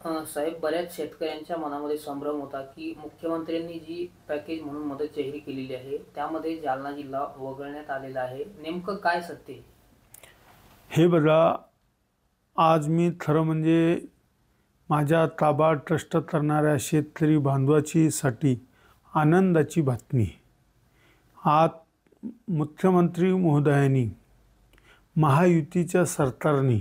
साहेब, बऱ्याच शेतकऱ्यांच्या मनामध्ये संभ्रम होता की मुख्यमंत्र्यांनी जी पॅकेज म्हणून मदत जाहीर केलेली आहे त्यामध्ये जालना जिल्हा वगळण्यात आलेला आहे. नेमकं काय सत्य आहे? हे बघा, आज मी खरं म्हणजे माझ्या ताबा ट्रस्ट करणाऱ्या शेतकरी बांधवाची साठी आनंदाची बातमी. आज मुख्यमंत्री महोदयांनी महायुतीच्या सरकारने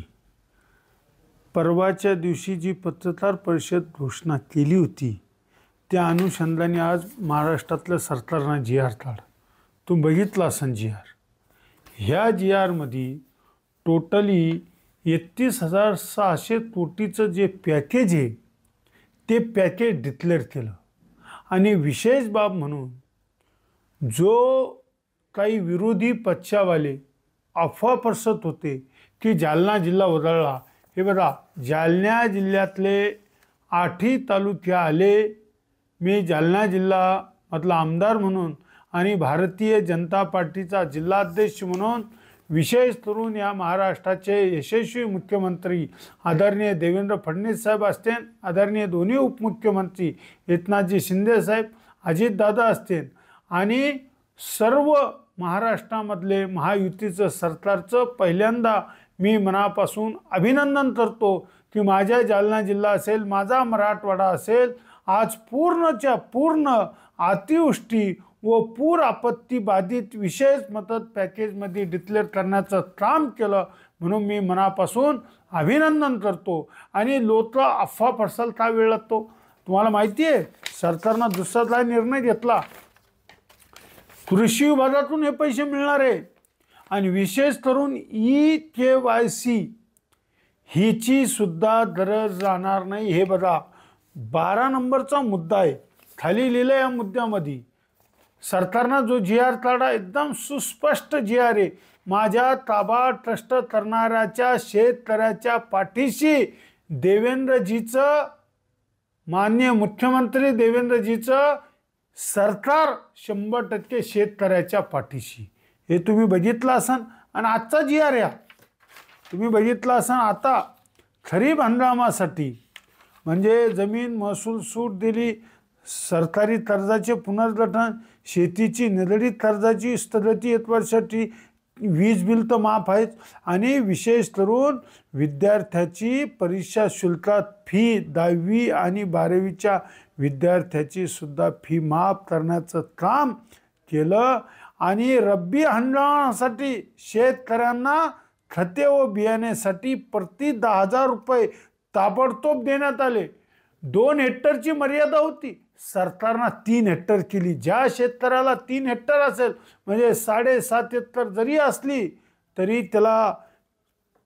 परवाच्या दिवशी जी पत्रकार परिषद घोषणा केली होती त्या अनुषंगाने आज महाराष्ट्रातल्या सरकारनं जी आर काढला. तुम्ही बघितला असेल जी आर. ह्या जी आरमध्ये टोटली 31,600 कोटीचं जे पॅकेज आहे ते पॅकेज डिक्लेअर केलं. आणि विशेष बाब म्हणून जो काही विरोधी पक्षावाले अफवा पसरवत होते की जालना जिल्हा वगळला, हे बघा, जालना जिल्ह्यातले 8ही तालुके आले. मी जालना जिल्हामधला आमदार म्हणून आणि भारतीय जनता पार्टीचा जिल्हाध्यक्ष म्हणून विशेष करून या महाराष्ट्राचे यशस्वी मुख्यमंत्री आदरणीय देवेंद्र फडणवीस साहेब असतील, आदरणीय दोन्ही उपमुख्यमंत्री एकनाथजी शिंदे साहेब, अजितदादा असतील आणि सर्व महाराष्ट्रामधले महायुतीचं सरकारचं पहिल्यांदा मी मनापासून अभिनंदन करतो की माझ्या जालना जिल्हा असेल, माझा मराठवाडा असेल, आज पूर्णच्या पूर्ण अतिवृष्टी व पूर आपत्ती बाधित विशेष मदत पॅकेजमध्ये डिक्लेअर करण्याचं काम केलं. म्हणून मी मनापासून अभिनंदन करतो. आणि लोक अफवा पसरल का वेळ लागतो? तुम्हाला माहिती आहे, सरकारनं दुसरा निर्णय घेतला, कृषी विभागातून हे पैसे मिळणार आहे. आणि विशेष करून EKYC हिची सुद्धा गरज राहणार नाही. हे बघा, 12 नंबरचा मुद्दा आहे. खाली लिहिलं या मुद्द्यामध्ये सरकारनं जो जी आर काढला एकदम सुस्पष्ट जी आर आहे. माझ्या ताबा ट्रस्ट करणाऱ्याच्या शेतकऱ्याच्या पाठीशी देवेंद्रजीचं, माननीय मुख्यमंत्री देवेंद्रजीचं सरकार 100% शेतकऱ्याच्या पाठीशी. हे तुम्ही बघितलं असाल. आणि आजचा जी आर या तुम्ही बघितला असाल. आता खरीप हंगामासाठी म्हणजे जमीन महसूल सूट दिली, सरकारी कर्जाचे पुनर्गठन, शेतीची निगडीत कर्जाची स्थगिती 1 वर्षासाठी, वीज बिल तर माफ आहेत. आणि विशेष करून विद्यार्थ्याची परीक्षा शुल्कात फी 10वी आणि 12वीच्या विद्यार्थ्याची सुद्धा फी माफ करण्याचं काम केलं. आणि रब्बी हंगामासाठी शेतकऱ्यांना खते व बियाण्यासाठी प्रति 10,000 रुपये ताबडतोब देण्यात आले. 2 हेक्टरची मर्यादा होती, सरकारनं 3 हेक्टर केली. ज्या शेतकऱ्याला 3 हेक्टर असेल म्हणजे 7.5 एकर जरी असली तरी त्याला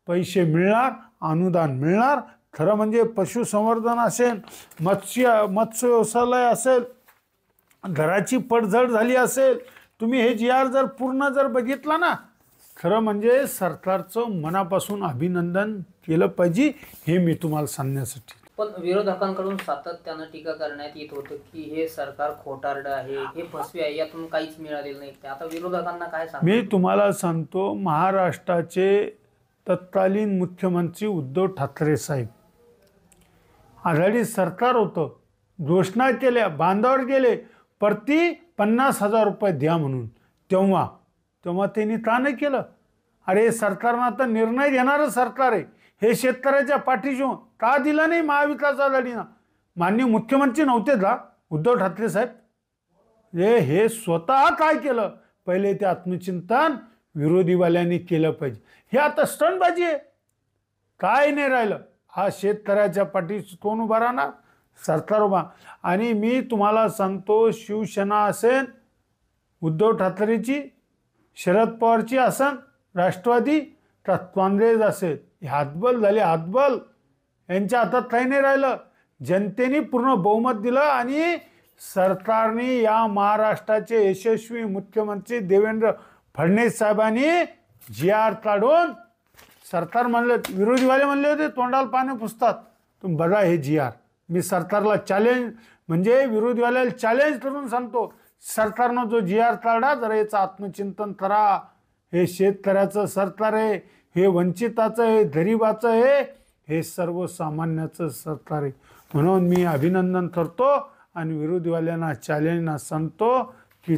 पैसे मिळणार, अनुदान मिळणार. खरं म्हणजे पशुसंवर्धन असेल, मत्स्य व्यवसाय असेल, घराची पडझड झाली असेल, तुम्ही हे जी आर जर पूर्ण बघितला ना, खरं म्हणजे सरकारचं मनापासून अभिनंदन केलं पाहिजे. हे मी तुम्हाला सांगण्यासाठी. पण विरोधकांकडून सातत्यानं टीका करण्यात येत होतं की हे सरकार खोटारडं आहे, हे फसवे आहे, यातून काहीच मिळालेलं नाही. आता विरोधकांना काय सांगू? मी तुम्हाला सांगतो, महाराष्ट्राचे तत्कालीन मुख्यमंत्री उद्धव ठाकरे साहेब, आघाडी सरकार होतं, घोषणा केल्या, बांधावर गेले, प्रति 50,000 रुपये द्या म्हणून. तेव्हा त्यांनी का नाही केलं? अरे, सरकारनं आता निर्णय घेणारं सरकार आहे, हे शेतकऱ्याच्या पाठीशी का दिलं नाही महाविकास आघाडीनं? माननीय मुख्यमंत्री नव्हते का उद्धव ठाकरे साहेब? हे स्वतः काय केलं? पहिले ते आत्मचिंतन विरोधीवाल्यांनी केलं पाहिजे. हे आता स्टंटबाजी आहे, काय नाही राहिलं. हा शेतकऱ्याच्या पाठीशी कोण उभा राहणार? सरकार उभा. आणि मी तुम्हाला सांगतो, शिवसेना असेल उद्धव ठाकरेची, शरद पवारची असेल राष्ट्रवादी, तर काँग्रेस असेल, हातबल झाले, हातबल. यांच्या हातात काही नाही राहिलं. जनतेने पूर्ण बहुमत दिलं आणि सरकारने, या महाराष्ट्राचे यशस्वी मुख्यमंत्री देवेंद्र फडणवीस साहेबांनी जी आर काढून, सरकार म्हणले, विरोधीवाले म्हणले होते तोंडाला पाणी पुसतात, तुम्ही बघा हे जी आर. मी सरकारला चॅलेंज, म्हणजे विरोधीवाल्याला चॅलेंज करून सांगतो, सरकारनं जो जी आर काढला जरा याचं आत्मचिंतन करा. हे शेतकऱ्याचं सरकार आहे, हे वंचिताचं आहे, गरीबाचं आहे, हे सर्वसामान्याचं सरकार आहे. म्हणून मी अभिनंदन करतो आणि विरोधीवाल्यांना चॅलेंजना सांगतो की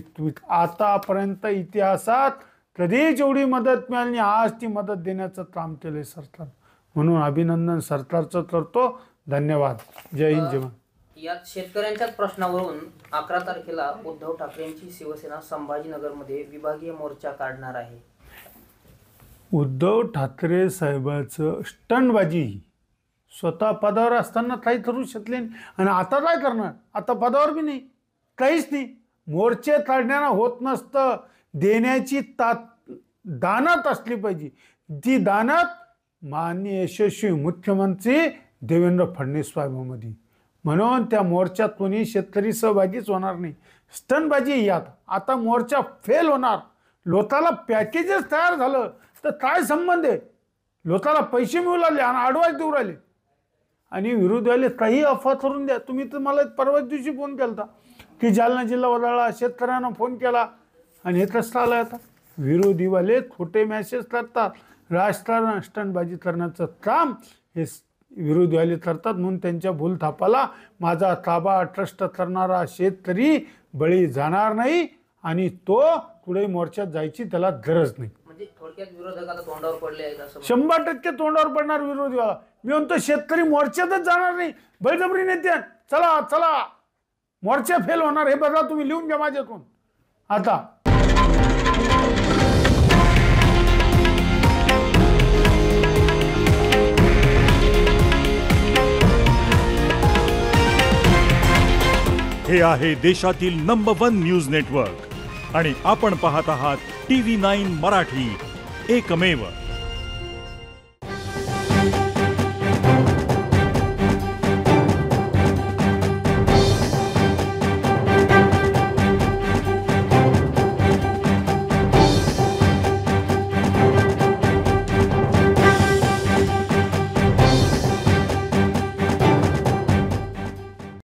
आतापर्यंत इतिहासात कधी जेवढी मदत मिळाली आज ती मदत देण्याचं काम केलं सरकार. म्हणून अभिनंदन सरकारचं करतो. धन्यवाद. जय हिंद. जय महाराष्ट्र. यात शेतकऱ्यांच्याच प्रश्नावरून 11 तारखेला उद्धव ठाकरेंची शिवसेना संभाजीनगरमध्ये विभागीय मोर्चा काढणार आहे. उद्धव ठाकरे साहेबाचं स्टंटबाजी स्वतः पदावर असताना काही करू शकले नाही आणि आता काय करणार. आता पदावर बी नाही, काहीच नाही. मोर्चे काढण्याला होत नसतं. देण्याची दानत असली पाहिजे. ती दानत माननीय यशस्वी मुख्यमंत्री देवेंद्र फडणवीस साहेबांमध्ये. म्हणून त्या मोर्चात कोणी शेतकरी सहभागीच होणार नाही. स्टंटबाजी यात आता मोर्चा फेल होणार. लोकाला पॅकेजेस तयार झालं तर काय संबंध आहे. लोकाला पैसे मिळू लागले आणि अडवाईस देऊ राहिले आणि विरोधीवाले काही अफवा करून द्या. तुम्ही तर मला परवाच दिवशी फोन केला होता की जालना जिल्हा वडाळा शेतकऱ्यांना फोन केला आणि हे कसं आलं. आता विरोधीवाले खोटे मॅसेज करतात. राजकारण स्टंटबाजी करण्याचं काम हे विरोधीवाले करतात. म्हणून त्यांच्या भूलथापाला माझा ताबा ट्रस्ट करणारा शेतकरी बळी जाणार नाही आणि तो पुढे मोर्चात जायची त्याला गरज नाही. म्हणजे थोडक्यात विरोधकाला तोंडावर पडले आहेत असं 100% तोंडावर पडणार विरोधीवाला. मी म्हणतो शेतकरी मोर्चातच जाणार नाही. बळजबरी नेते चला चला मोर्चा फेल होणार हे बघा. तुम्ही लिहून घ्या माझ्याकडून. आता हे आहे देशातील नंबर 1 न्यूज नेटवर्क आणि आपण पाहत आहात TV9 मराठी, एकमेव.